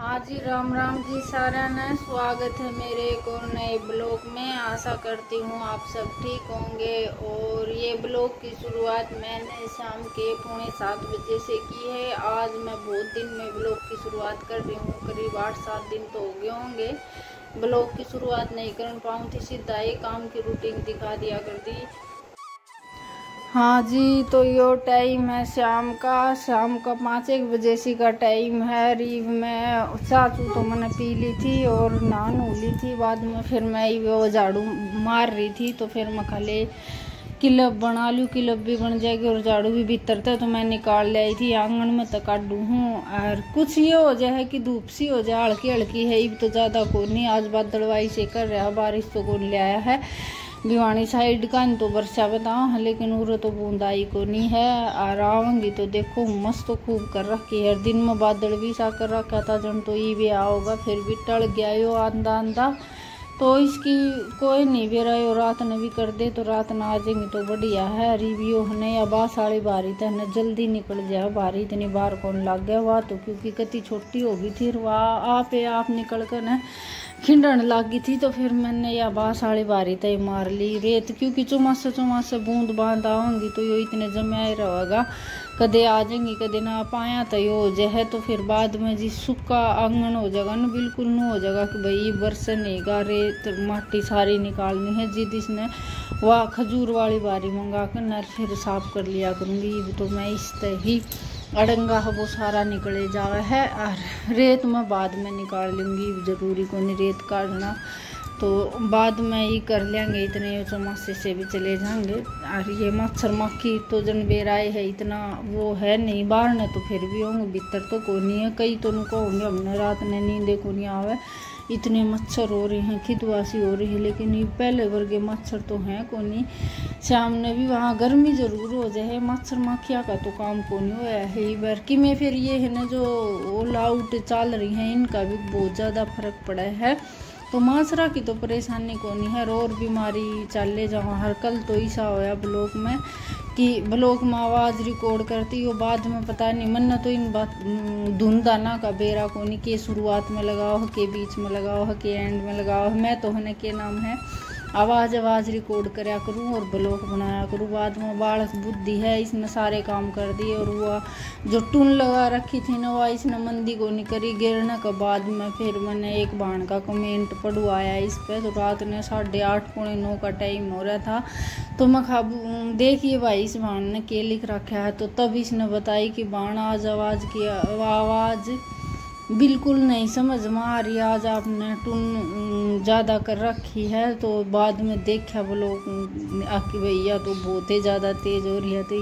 हाँ जी, राम राम जी सारा ने स्वागत है मेरे एक और नए ब्लॉग में। आशा करती हूँ आप सब ठीक होंगे। और ये ब्लॉग की शुरुआत मैंने शाम के 6:45 बजे से की है। आज मैं बहुत दिन में ब्लॉग की शुरुआत कर रही हूँ, करीब 8-7 दिन तो हो गए होंगे ब्लॉग की शुरुआत नहीं कर पाऊँ थी। सीधा ही काम की रूटीन दिखा दिया कर दी। हाँ जी, तो यो टाइम है शाम का 5-1 बजे सी का टाइम है। रीव में चाचू तो मैंने पी ली थी और नहा ली थी। बाद में फिर मैं वो झाड़ू मार रही थी, तो फिर मैं खाली क्लब बना लूँ, क्लब भी बन जाएगी और झाड़ू भी भीतर था तो मैं निकाल लाई थी। आंगन में तो काटू हूँ और कुछ ये हो जाए कि धूप सी हो जाए, हल्की हल्की है। अब तो ज़्यादा को नहीं, आज बादलवाई से कर रहा, बारिश तो कौन ले आया है भिवानी साइड का। तो वर्षा बताओ, लेकिन उरे तो बूंदाई को नहीं है। और आऊँगी तो देखो मस्त तो खूब कर रखी है। दिन में बादल भी सा कर रखा था जन, तो ये भी आओगा फिर भी टल गया यो आंधा आंधा। तो इसकी कोई नहीं भी रहा, रात ने भी कर दे तो रात ना आ जाएंगे तो बढ़िया है। रिव्यू है या बास वाली बारी तो है जल्दी निकल जाए बारी, इतनी बार कौन लग गया वह तो, क्योंकि कति छोटी होगी थी वह आप निकल कर न खिंडन लगी थी। तो फिर मैंने या बास वाली बारी तय मार ली रेत, क्योंकि चुमास से बूंद बांद आऊँगी तो यो इतने जमे ही रहेगा, कदे आ जाएंगी कदे ना पाया तो यो हो जाए। तो फिर बाद में जी सूखा आंगन हो जाएगा ना, बिल्कुल न हो जाएगा कि भाई बरसन नहीं रेत माटी सारी निकालनी है। जिद इसने वह खजूर वाली बारी मंगा कर न फिर साफ कर लिया करूँगी। तो मैं इस तरह ही अड़ंगा है वो सारा निकले जावे है, और रेत में बाद में निकाल लूँगी, जरूरी को नहीं रेत काटना, तो बाद में ही कर लेंगे। इतने चौमासे से भी चले जाएंगे। और ये मच्छर मक्खी तो जन बेराए है, इतना वो है नहीं बाहर ने तो फिर भी होंगे, भीतर तो कोई नहीं है। कई तो उनको होंगे हमने रात ने नींदे को नहीं आवे, इतने मच्छर हो रहे हैं, खिदवासी हो रही है। लेकिन ये पहले वर्गे मच्छर तो हैं को नहीं। शाम ने भी वहाँ गर्मी जरूर हो जाए, मच्छर मक्खिया का तो काम को नहीं हुआ है। बार कि में फिर ये है ना जो ऑल आउट चल रही हैं, इनका भी बहुत ज़्यादा फर्क पड़ा है। तो माछरा की तो परेशानी को नहीं है, और बीमारी चले जाओ। हर कल तो ऐसा होया ब्लॉक में कि ब्लॉक में आवाज़ रिकॉर्ड करती हो, बाद में पता नहीं मन तो इन बात धुंधाना का बेरा को नहीं के शुरुआत में लगाओ है, के बीच में लगाओ है, के एंड में लगाओ है। मैं तो है के नाम है आवाज़ रिकॉर्ड कराया करूँ और ब्लॉग बनाया करूँ। बाद में बालक बुद्धि है, इसने सारे काम कर दिए। और वह जो टून लगा रखी थी ना, वह इसने मंदी को नहीं करी। गिरने के बाद में फिर मैंने एक बाण का कमेंट पढ़वाया इस पर। तो रात ने 8:30-9 का टाइम हो रहा था, तो मैं देखिए भाई इस बाण ने के लिख रखा है। तो तब इसने बताई कि बाण आज आवाज़ की आवाज़ बिल्कुल नहीं समझ में आ रही, आज आपने टून ज़्यादा कर रखी है। तो बाद में देखा ब्लॉग आपकी भैया तो बहुत ही ज़्यादा तेज़ हो रही है। तो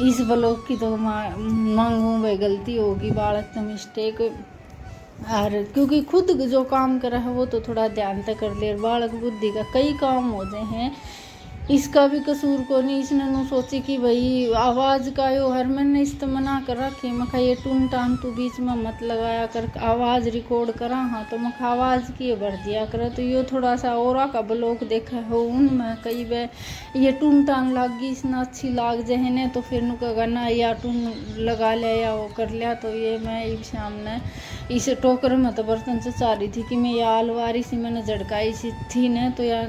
इस ब्लॉग की तो मांगू भाई गलती होगी, बालक तो मिस्टेक। और क्योंकि खुद जो काम कर रहा है वो तो थोड़ा ध्यान तक कर ले, बालक बुद्धि का कई काम होते हैं, इसका भी कसूर को नहीं। इसने नो सोची कि भाई आवाज़ का यो हर मैंने इस्तेमाल कर रखी, मैं ये टून टान तू बीच में मत लगाया कर, आवाज़ रिकॉर्ड करा। हाँ तो मैं आवाज़ की भर दिया कर। तो यो थोड़ा सा और का ब्लॉग देखा हो उनमें कई बार ये टून टान लग गई, इसने अच्छी लाग जाए ने तो फिर नु कहा ना या टून लगा लिया या वो कर लिया। तो ये मैं एक सामने इस टोकर में तो बर्तन से चाह रही थी कि मैं या अलवारी सी मैंने झड़काई सी थी न, तो या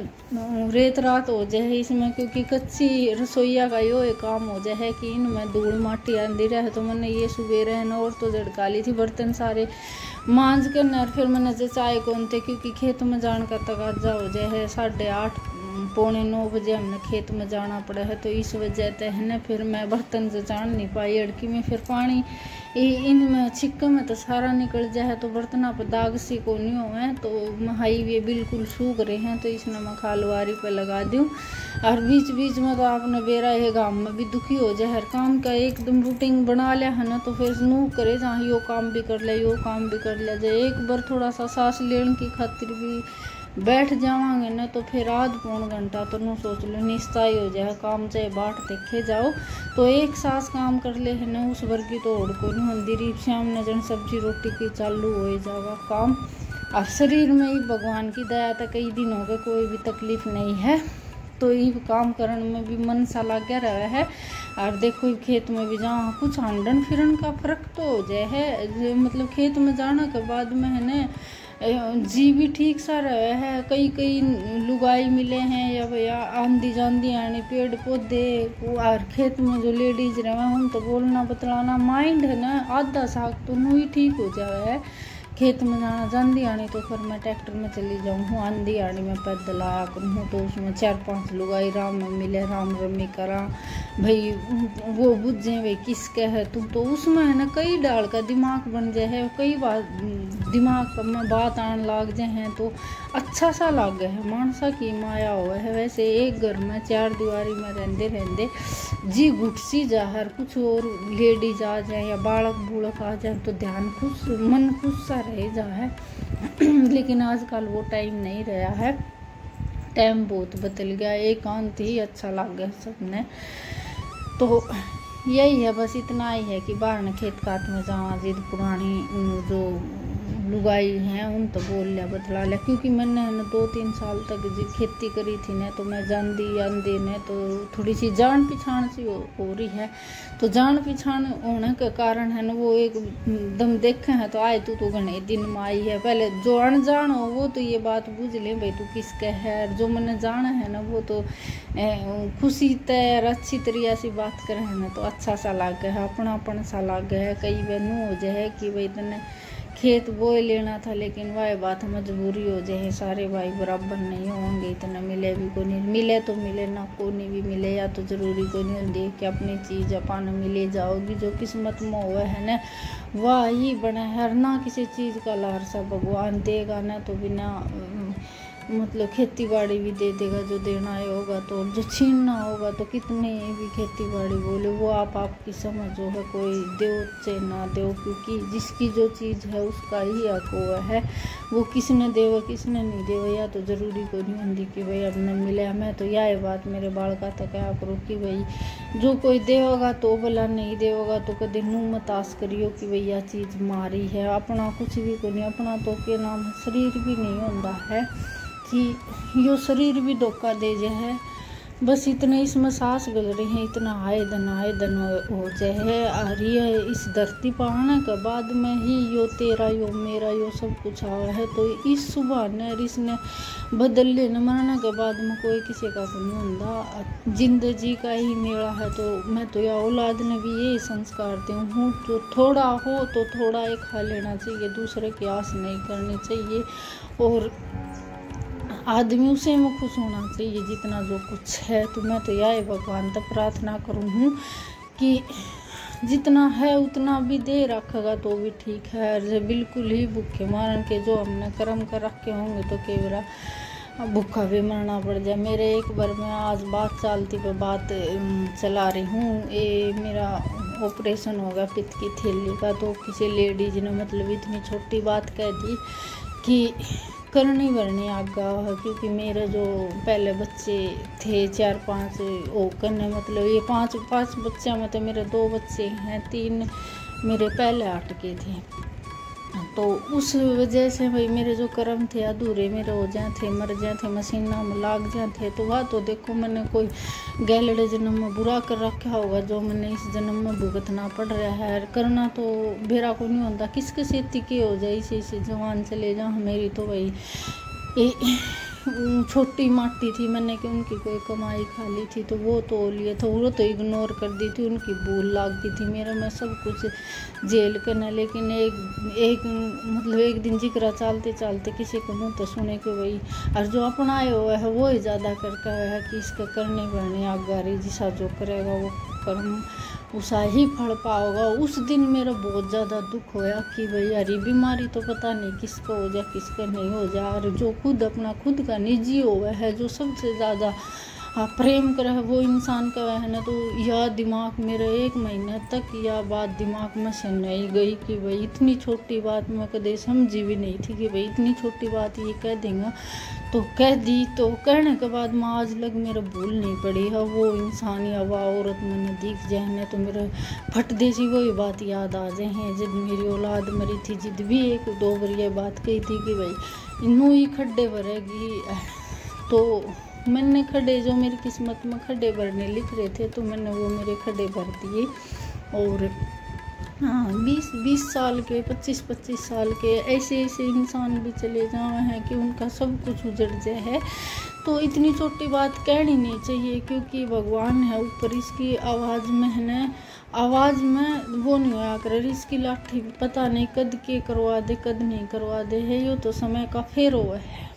रेत रात हो जाए इसमें, क्योंकि कच्ची रसोईया का यो एक काम हो जाए कि इनमें धूल माटी आंधी रहे। तो मैंने ये सुबह रहना और तो झड़का ली थी बर्तन सारे मांझ के न। फिर मैंने जचाए कौन थे, क्योंकि खेत में जाने का तकाजा हो जाए 8:30-9 बजे हमने खेत में जाना पड़ा है। तो इस वजह से है ना फिर मैं बर्तन जचान नहीं पाई। अड़की में फिर पानी इनमें छिक्का में तो सारा निकल जाए, तो बर्तना पर दाग सी को नहीं हुए। तो हाईवे बिल्कुल सूख रहे हैं, तो इसने मैं खालवारी पर लगा दूँ। और बीच बीच में तो आपने बेरा है गाँव में भी दुखी हो जाए, हर काम का एकदम रूटीन बना लिया है ना, तो फिर नू करे जहाँ यो काम भी कर ले यो काम भी कर लिया जाए। एक बार थोड़ा सा सांस लेने की खातिर भी बैठ जावांगे ना, तो फिर आध-पौन घंटा तो नू सोच लो निस्ताई हो जाए काम, चाहे बाट देखे जाओ। तो एक सांस काम कर ले है ना, उस भर की तो ओढ़ को नहीं होती। रीप शाम ने जन सब्जी रोटी की चालू हो जाएगा काम। और शरीर में ही भगवान की दया था, कई दिन हो गए कोई भी तकलीफ नहीं है। तो ये काम करने में भी मन सा लगा रहा है। और देखो खेत में भी जहाँ कुछ हांडन फिरन का फर्क तो हो जाए है, मतलब खेत में जाने के बाद में है ना जी भी ठीक सा रहे है। कई कई लुगाई मिले हैं या भैया आंधी जांधी आने पेड़ पौधे और खेत में जो लेडीज रहे हम तो बोलना बतलाना माइंड है ना आधा साग तो नू ही ठीक हो जाए है। खेत में जाना जांदी आनी तो फिर मैं ट्रैक्टर में चली जाऊँ हूँ, आंधी आनी में पैदल आया करूँ तो उसमें 4-5 लुगाई राम में मिले राम रमी करा भाई वो बुझे भाई किसके है तुम तो उसमें है ना कई डाल का दिमाग बन जाए है, कई बात दिमाग में बात आने लग जाए हैं तो अच्छा सा लग गया है। मानसा की माया हुआ है वैसे एक घर में 4 दीवारी में रहते रहते जी घुटसी जा हर कुछ और लेडीज आ जाए या बालक बूढ़क आ जाए तो ध्यान खुश मन खुश सा रह जा है। लेकिन आजकल वो टाइम नहीं रहा है, टाइम बहुत बदल गया, एकांत ही अच्छा लग गया सबने। तो यही है बस इतना ही है कि बाहर ने खेत काट में जावा जिद पुरानी जो लुगाई हैं उन तो बोल लिया बतला लिया, क्योंकि मैंने है ना 2-3 साल तक जी खेती करी थी ना तो मैं जानती आंधी ने तो थोड़ी सी जान पहचान सी हो रही है। तो जान पहचान होने के कारण है ना वो एक दम देखे हैं तो आए तू तो घने दिन में आई है। पहले जो अनजान हो वो तो ये बात बुझ ले भाई तू किसके है, जो मैंने जाना है ना वो तो खुशी तय अच्छी तरीके से बात करे है ना तो अच्छा सा लग गया है, अपनापन सा लग गया है। कई बहनों हो जाए कि भाई तने खेत बोए लेना था लेकिन वह बात मजबूरी हो जाए, सारे भाई बराबर नहीं होंगे, इतना मिले भी को नहीं मिले तो मिले ना को नहीं भी मिले या तो ज़रूरी को नहीं होती कि अपनी चीज़ अपन मिले जाओगी। जो किस्मत में हुआ है ना वह ही बना है, ना किसी चीज़ का लार सा भगवान देगा ना तो बिना मतलब खेती बाड़ी भी दे देगा जो देना है होगा, तो जो छीनना होगा तो कितने भी खेती बाड़ी बोले वो आपकी समझ हो है, कोई दो से ना दो, क्योंकि जिसकी जो चीज़ है उसका ही हक हुआ है, वो किसने देवा किसने नहीं देवा या तो ज़रूरी को नहीं होती कि भाई अब न मिले। मैं तो यह बात मेरे बालका तक क्या करो कि भाई जो कोई देगा तो भला नहीं देगा तो कभी मुँह मत आस करियो कि भाई यह चीज़ मारी है, अपना कुछ भी को नहीं, अपना तो के नाम शरीर भी नहीं होता है कि यो शरीर भी धोखा दे जाए है। बस इतने इसमें सांस गल रही है, इतना आए दिन हो जाए आ रही है इस धरती पर आने के बाद में ही यो तेरा यो मेरा यो सब कुछ आया है। तो इस सुबह ने इसने बदल लेने मरने के बाद में कोई किसी का नहीं होता, जिंदगी का ही मेरा है। तो मैं तो या औलाद ने भी यही संस्कार दी हूँ, जो थोड़ा हो तो थोड़ा ही खा लेना चाहिए, दूसरे की आस नहीं करनी चाहिए और आदमी उसे में खुश होना चाहिए जितना जो कुछ है। तो मैं तो यह भगवान तक प्रार्थना करूँ हूँ कि जितना है उतना भी दे रखेगा तो भी ठीक है, और बिल्कुल ही भूखे मारन के जो हमने कर्म कर रखे होंगे तो केवल भूखा भी मरना पड़ जाए। मेरे एक बार मैं आज बात चालती पे बात चला रही हूँ, ये मेरा ऑपरेशन होगा पित्त की थैली का, तो किसी लेडीज ने मतलब इतनी छोटी बात कह दी कि करनी भरनी आगा है, क्योंकि मेरे जो पहले बच्चे थे 4-5 वो करने मतलब ये 5 बच्चे में तो मेरे 2 बच्चे हैं, 3 मेरे पहले अटके थे। तो उस वजह से भाई मेरे जो कर्म थे अधूरे मेरे हो जाए थे, मर जाए थे, मशीना में लाग जाए थे। तो वह तो देखो मैंने कोई गैलड़े जन्म में बुरा कर रखा होगा जो मैंने इस जन्म में भुगतना पड़ रहा है। करना तो बेरा को नहीं होता, किसके सेती के हो जाए इसे जवान चले जाओ। मेरी तो भाई छोटी माटी थी, मैंने कि उनकी कोई कमाई खाली थी तो वो तो लिए था, वो तो इग्नोर कर दी थी, उनकी भूल लाग गई थी। मेरा मैं सब कुछ जेल करना, लेकिन एक दिन जिक्र चलते चलते किसी को मुँह तो सुने कि भाई और जो अपनाए हुआ है वो ही ज़्यादा करके है कि इसका करने बढ़ने आगारी जिसा जो करेगा वो कर्म उसा ही फल पाओगा। उस दिन मेरा बहुत ज़्यादा दुख होया कि भाई हरी बीमारी तो पता नहीं किसको हो जाए किसका नहीं हो जाए, और जो खुद अपना खुद का निजी हुआ है जो सबसे ज़्यादा प्रेम करे है वो इंसान का है ना। तो यह दिमाग मेरा 1 महीने तक यह बात दिमाग में से नहीं गई कि भाई इतनी छोटी बात मैं कभी समझी भी नहीं थी कि भाई इतनी छोटी बात ये कह देंगे, तो कह दी। तो कहने के बाद मैं आज लग मेरा भूल नहीं पड़ी है वो इंसान या वह औरत मैंने दिख जाए ना तो मेरे फट देसी वही बात याद आ जाए हैं जब मेरी औलाद मरी थी, जिद भी 1-2 बार ये बात कही थी कि भाई इनू ही खड्डे भरेगी। तो मैंने खड्डे जो मेरी किस्मत में खड्डे भरने लिख रहे थे तो मैंने वो मेरे खड्डे भर दिए। और हाँ, 20 साल के 25 साल के ऐसे इंसान भी चले जाए हैं कि उनका सब कुछ उजड़ जाए है। तो इतनी छोटी बात कहनी नहीं चाहिए, क्योंकि भगवान है ऊपर, इसकी आवाज़ में है ना, आवाज़ में वो नहीं होया कर, इसकी लाठी पता नहीं कद के करवा दे कद नहीं करवा दे है, यो तो समय का फेर हुआ है।